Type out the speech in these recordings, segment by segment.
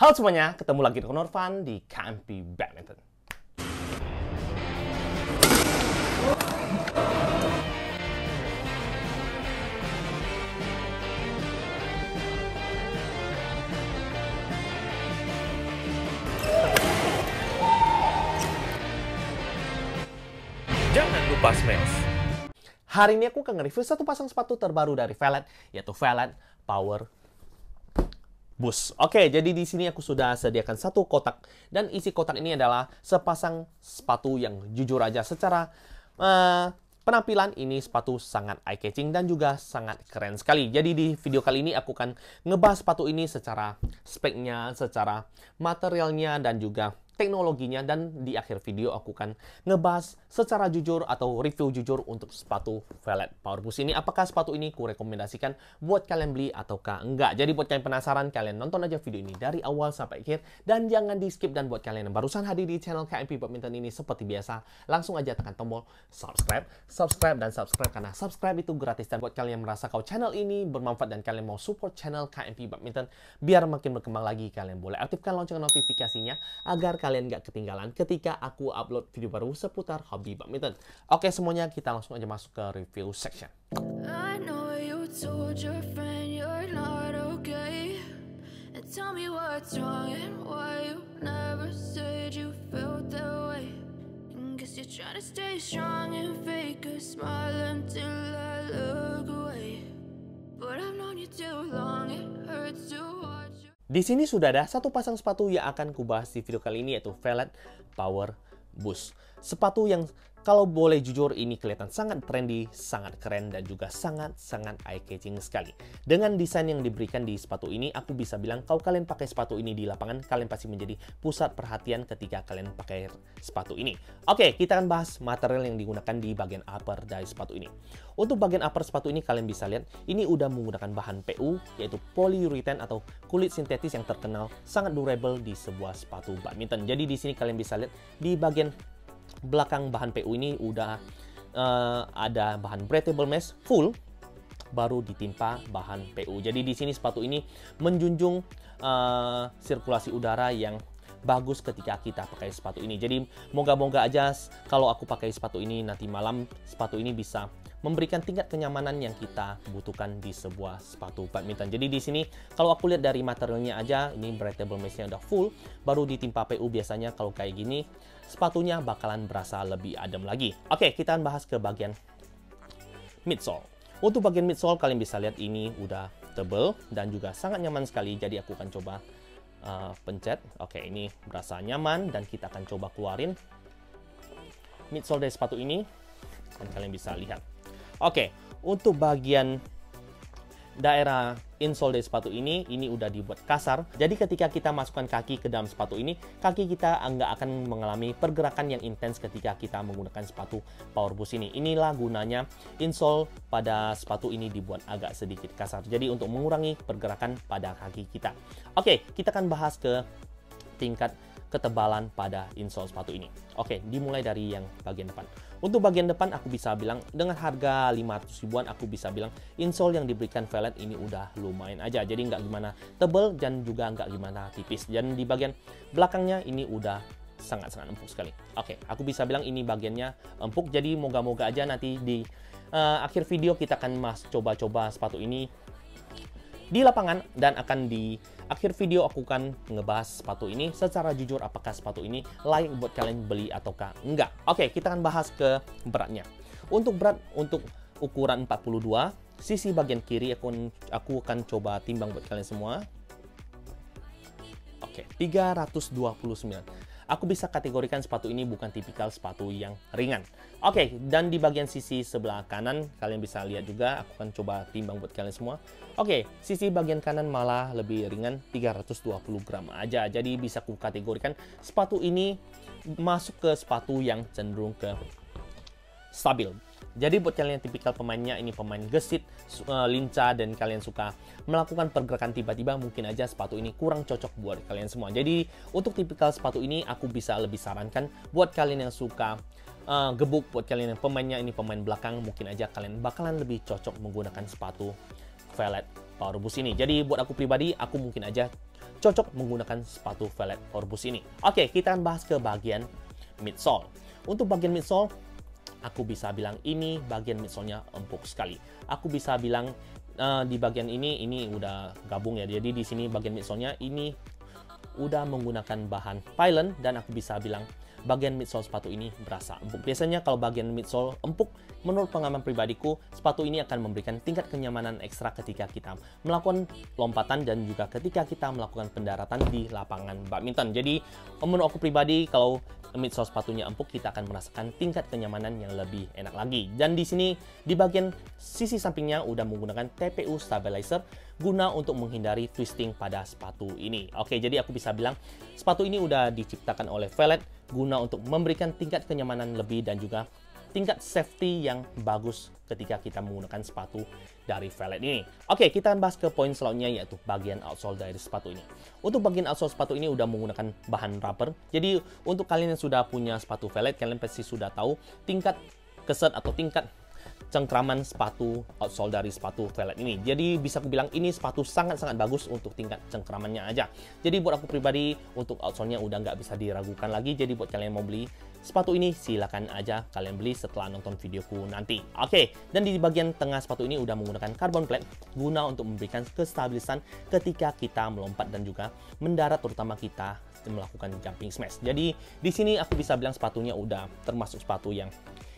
Halo semuanya, ketemu lagi dengan Norvan di KMP Badminton. Jangan lupa smash. Hari ini aku akan nge-review satu pasang sepatu terbaru dari Velet, yaitu Velet Power Boost. Oke, jadi di sini aku sudah sediakan satu kotak, dan isi kotak ini adalah sepasang sepatu yang jujur aja secara penampilan ini sepatu sangat eye-catching dan juga sangat keren sekali. Jadi di video kali ini aku akan ngebahas sepatu ini secara speknya, secara materialnya, dan juga teknologinya, dan di akhir video aku akan ngebahas secara jujur atau review jujur untuk sepatu Velet Power Boost ini. Apakah sepatu ini ku rekomendasikan buat kalian beli ataukah enggak? Jadi buat kalian penasaran, kalian nonton aja video ini dari awal sampai akhir dan jangan di skip. Dan buat kalian yang barusan hadir di channel KMP Badminton ini, seperti biasa langsung aja tekan tombol subscribe karena subscribe itu gratis. Dan buat kalian yang merasa kalau channel ini bermanfaat dan kalian mau support channel KMP Badminton biar makin berkembang lagi, kalian boleh aktifkan lonceng notifikasinya agar kalian nggak ketinggalan ketika aku upload video baru seputar hobi badminton. Oke, semuanya kita langsung aja masuk ke review section. I know you told your friend you're not okay, and tell me what's wrong and why you never said you felt that way. And guess you're trying to stay strong and fake a smile until I look away. But I've known you too long, it hurts to watch you. Di sini sudah ada satu pasang sepatu yang akan kubahas di video kali ini, yaitu Velet Power Boost. Sepatu yang kalau boleh jujur ini kelihatan sangat trendy, sangat keren, dan juga sangat eye-catching sekali. Dengan desain yang diberikan di sepatu ini, aku bisa bilang kalau kalian pakai sepatu ini di lapangan, kalian pasti menjadi pusat perhatian ketika kalian pakai sepatu ini. Oke, kita akan bahas material yang digunakan di bagian upper dari sepatu ini. Untuk bagian upper sepatu ini, kalian bisa lihat ini udah menggunakan bahan PU, yaitu polyurethane atau kulit sintetis yang terkenal sangat durable di sebuah sepatu badminton. Jadi di sini kalian bisa lihat di bagian belakang bahan PU ini udah ada bahan breathable mesh full, baru ditimpa bahan PU. Jadi di sini sepatu ini menjunjung sirkulasi udara yang bagus ketika kita pakai sepatu ini. Jadi moga-moga aja kalau aku pakai sepatu ini nanti malam, sepatu ini bisa memberikan tingkat kenyamanan yang kita butuhkan di sebuah sepatu badminton. Jadi di sini kalau aku lihat dari materialnya aja, ini breathable mesh-nya udah full, baru ditimpa PU. Biasanya kalau kayak gini sepatunya bakalan berasa lebih adem lagi. Oke, kita akan bahas ke bagian midsole. Untuk bagian midsole kalian bisa lihat ini udah tebal dan juga sangat nyaman sekali. Jadi aku akan coba pencet. Oke, ini berasa nyaman dan kita akan coba keluarin midsole dari sepatu ini dan kalian bisa lihat. Oke, untuk bagian daerah insole dari sepatu ini udah dibuat kasar. Jadi ketika kita masukkan kaki ke dalam sepatu ini, kaki kita nggak akan mengalami pergerakan yang intens ketika kita menggunakan sepatu Power Boost ini. Inilah gunanya insole pada sepatu ini dibuat agak sedikit kasar. Jadi untuk mengurangi pergerakan pada kaki kita. Oke, kita akan bahas ke tingkat ketebalan pada insole sepatu ini. Oke, dimulai dari yang bagian depan. Untuk bagian depan aku bisa bilang dengan harga 500 ribuan aku bisa bilang insole yang diberikan Velet ini udah lumayan aja. Jadi nggak gimana tebal dan juga nggak gimana tipis. Dan di bagian belakangnya ini udah sangat empuk sekali. Oke, aku bisa bilang ini bagiannya empuk. Jadi moga-moga aja nanti di akhir video kita akan coba-coba sepatu ini di lapangan, dan akan di akhir video aku akan ngebahas sepatu ini secara jujur apakah sepatu ini layak buat kalian beli ataukah enggak. Oke, kita akan bahas ke beratnya. Untuk berat untuk ukuran 42, sisi bagian kiri aku akan coba timbang buat kalian semua. Oke, 329. Aku bisa kategorikan sepatu ini bukan tipikal sepatu yang ringan. Oke, dan di bagian sisi sebelah kanan, kalian bisa lihat juga, aku akan coba timbang buat kalian semua. Oke, sisi bagian kanan malah lebih ringan, 320 gram aja. Jadi bisa aku kategorikan sepatu ini masuk ke sepatu yang cenderung ke stabil. Jadi buat kalian yang tipikal pemainnya ini pemain gesit, lincah, dan kalian suka melakukan pergerakan tiba-tiba, mungkin aja sepatu ini kurang cocok buat kalian semua. Jadi untuk tipikal sepatu ini aku bisa lebih sarankan buat kalian yang suka gebuk, buat kalian yang pemainnya ini pemain belakang, mungkin aja kalian bakalan lebih cocok menggunakan sepatu Velet Power Boost ini. Jadi buat aku pribadi, aku mungkin aja cocok menggunakan sepatu Velvet Power Boost ini. Oke, kita akan bahas ke bagian midsole. Untuk bagian midsole, aku bisa bilang ini bagian midsole-nya empuk sekali. Aku bisa bilang di bagian ini udah gabung ya. Jadi di sini bagian midsole-nya ini udah menggunakan bahan pylon, dan aku bisa bilang bagian midsole sepatu ini berasa empuk. Biasanya kalau bagian midsole empuk, menurut pengalaman pribadiku, sepatu ini akan memberikan tingkat kenyamanan ekstra ketika kita melakukan lompatan dan juga ketika kita melakukan pendaratan di lapangan badminton. Jadi menurut aku pribadi, kalau midsole sepatunya empuk, kita akan merasakan tingkat kenyamanan yang lebih enak lagi. Dan di sini di bagian sisi sampingnya udah menggunakan TPU stabilizer guna untuk menghindari twisting pada sepatu ini. Oke, jadi aku bisa bilang sepatu ini udah diciptakan oleh Velvet guna untuk memberikan tingkat kenyamanan lebih dan juga tingkat safety yang bagus ketika kita menggunakan sepatu dari Velvet ini. Oke, kita akan bahas ke poin selanjutnya, yaitu bagian outsole dari sepatu ini. Untuk bagian outsole sepatu ini udah menggunakan bahan rubber. Jadi untuk kalian yang sudah punya sepatu Velvet, kalian pasti sudah tahu tingkat keset atau tingkat cengkraman sepatu outsole dari sepatu Velvet ini. Jadi bisa aku bilang ini sepatu sangat-sangat bagus untuk tingkat cengkramannya aja. Jadi buat aku pribadi, untuk outsole-nya udah nggak bisa diragukan lagi. Jadi buat kalian yang mau beli sepatu ini, silakan aja kalian beli setelah nonton videoku nanti. Oke, dan di bagian tengah sepatu ini udah menggunakan carbon plate guna untuk memberikan kestabilisan ketika kita melompat dan juga mendarat, terutama kita melakukan jumping smash. Jadi di sini aku bisa bilang sepatunya udah termasuk sepatu yang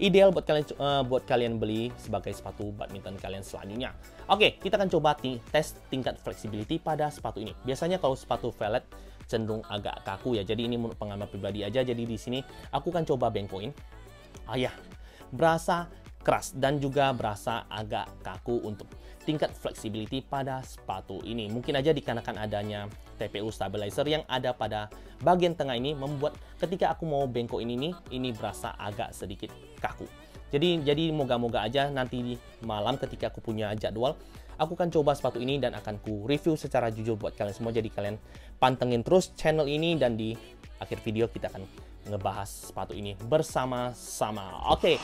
ideal buat kalian beli sebagai sepatu badminton kalian selanjutnya. Oke, kita akan coba tes tingkat flexibility pada sepatu ini. Biasanya kalau sepatu Velvet cenderung agak kaku ya. Jadi ini menurut pengalaman pribadi aja. Jadi di sini aku akan coba bengkokin. Berasa keras dan juga berasa agak kaku untuk tingkat flexibility pada sepatu ini. Mungkin aja dikarenakan adanya TPU stabilizer yang ada pada bagian tengah ini membuat ketika aku mau bengkokin ini berasa agak sedikit kaku. Jadi moga-moga aja nanti malam ketika aku punya jadwal, aku akan coba sepatu ini dan akan ku review secara jujur buat kalian semua. Jadi kalian pantengin terus channel ini, dan di akhir video kita akan ngebahas sepatu ini bersama-sama. Oke.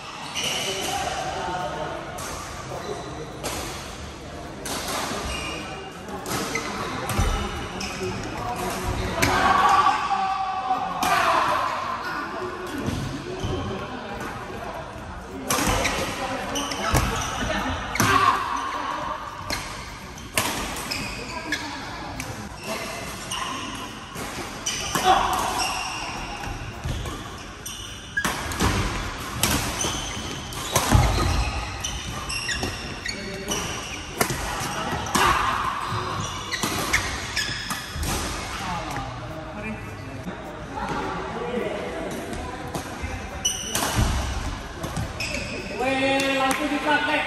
Langsung dipraktek.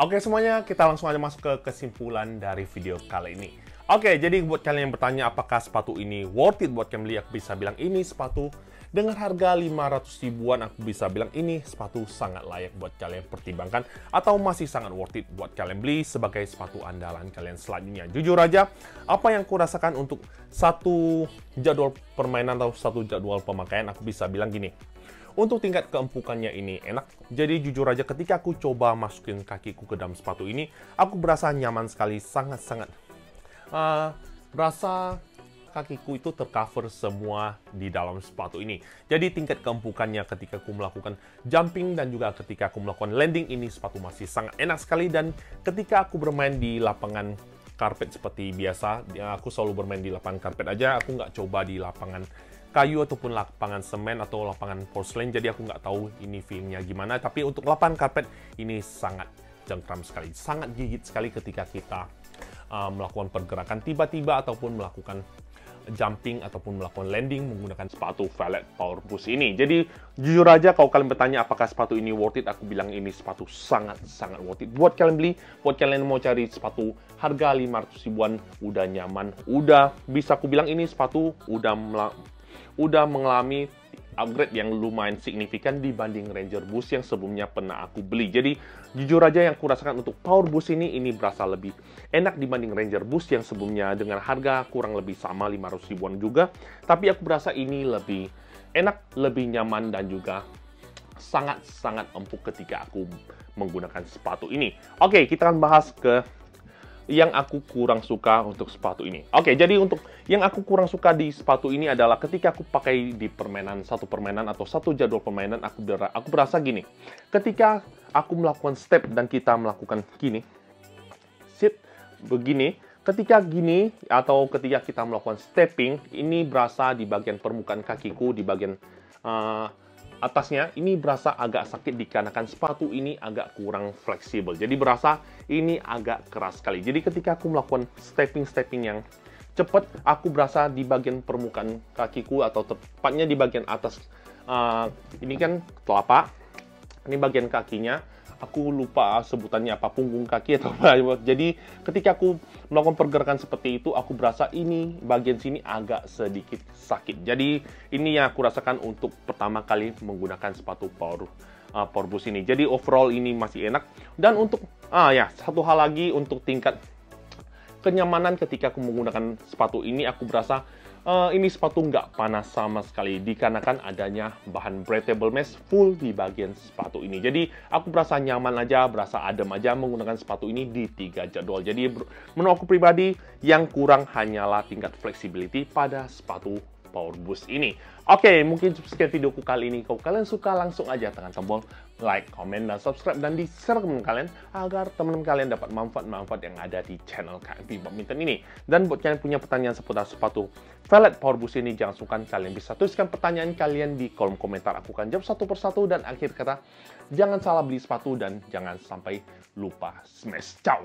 Oke semuanya, kita langsung aja masuk ke kesimpulan dari video kali ini. Oke, jadi buat kalian yang bertanya apakah sepatu ini worth it buat kalian beli, aku bisa bilang ini sepatu dengan harga 500 ribuan, aku bisa bilang ini sepatu sangat layak buat kalian pertimbangkan atau masih sangat worth it buat kalian beli sebagai sepatu andalan kalian selanjutnya. Jujur aja, apa yang aku rasakan untuk satu jadwal permainan atau satu jadwal pemakaian, aku bisa bilang gini. Untuk tingkat keempukannya ini enak. Jadi jujur aja ketika aku coba masukin kakiku ke dalam sepatu ini, aku berasa nyaman sekali, sangat-sangat rasa kakiku itu tercover semua di dalam sepatu ini. Jadi tingkat keempukannya ketika aku melakukan jumping dan juga ketika aku melakukan landing ini sepatu masih sangat enak sekali. Dan ketika aku bermain di lapangan karpet seperti biasa, aku selalu bermain di lapangan karpet aja, aku nggak coba di lapangan kayu ataupun lapangan semen atau lapangan porcelain, jadi aku nggak tahu ini feelingnya gimana. Tapi untuk lapangan karpet ini sangat jengkram sekali, sangat gigit sekali ketika kita melakukan pergerakan tiba-tiba ataupun melakukan jumping ataupun melakukan landing menggunakan sepatu Velet Power Boost ini. Jadi jujur aja kalau kalian bertanya apakah sepatu ini worth it, aku bilang ini sepatu sangat-sangat worth it buat kalian beli. Buat kalian mau cari sepatu harga 500 ribuan, udah nyaman, udah bisa aku bilang ini sepatu udah mengalami upgrade yang lumayan signifikan dibanding Ranger Boost yang sebelumnya pernah aku beli. Jadi jujur aja yang aku rasakan untuk Power Boost ini berasa lebih enak dibanding Ranger Boost yang sebelumnya dengan harga kurang lebih sama 500 ribuan juga. Tapi aku berasa ini lebih enak, lebih nyaman dan juga sangat-sangat empuk ketika aku menggunakan sepatu ini. Oke, kita akan bahas ke yang aku kurang suka untuk sepatu ini. Oke, jadi untuk yang aku kurang suka di sepatu ini adalah ketika aku pakai di satu permainan atau satu jadwal permainan, aku berasa gini. Ketika aku melakukan step dan kita melakukan gini, sit, begini, ketika gini atau ketika kita melakukan stepping, ini berasa di bagian permukaan kakiku, di bagian atasnya ini berasa agak sakit dikarenakan sepatu ini agak kurang fleksibel. Jadi berasa ini agak keras sekali. Jadi ketika aku melakukan stepping yang cepat, aku berasa di bagian permukaan kakiku atau tepatnya di bagian atas. Ini kan telapak, ini bagian kakinya. Aku lupa sebutannya apa, punggung kaki atau apa. Jadi ketika aku melakukan pergerakan seperti itu, aku berasa ini bagian sini agak sedikit sakit. Jadi ini yang aku rasakan untuk pertama kali menggunakan sepatu Power Boost ini. Jadi overall ini masih enak. Dan untuk satu hal lagi untuk tingkat kenyamanan ketika aku menggunakan sepatu ini, aku berasa ini sepatu nggak panas sama sekali dikarenakan adanya bahan breathable mesh full di bagian sepatu ini. Jadi aku berasa nyaman aja, berasa adem aja menggunakan sepatu ini di 3 jadwal. Jadi menurut aku pribadi yang kurang hanyalah tingkat flexibility pada sepatu Power Boost ini. Oke, mungkin sekian videoku kali ini. Kalau kalian suka, langsung aja tekan tombol like, comment, dan subscribe, dan di-share ke teman kalian agar teman kalian dapat manfaat-manfaat yang ada di channel KMP Badminton ini. Dan buat kalian punya pertanyaan seputar sepatu Velet Power Boost ini, jangan sungkan kalian bisa tuliskan pertanyaan kalian di kolom komentar. Aku akan jawab satu persatu, dan akhir kata, jangan salah beli sepatu dan jangan sampai lupa smash. Ciao!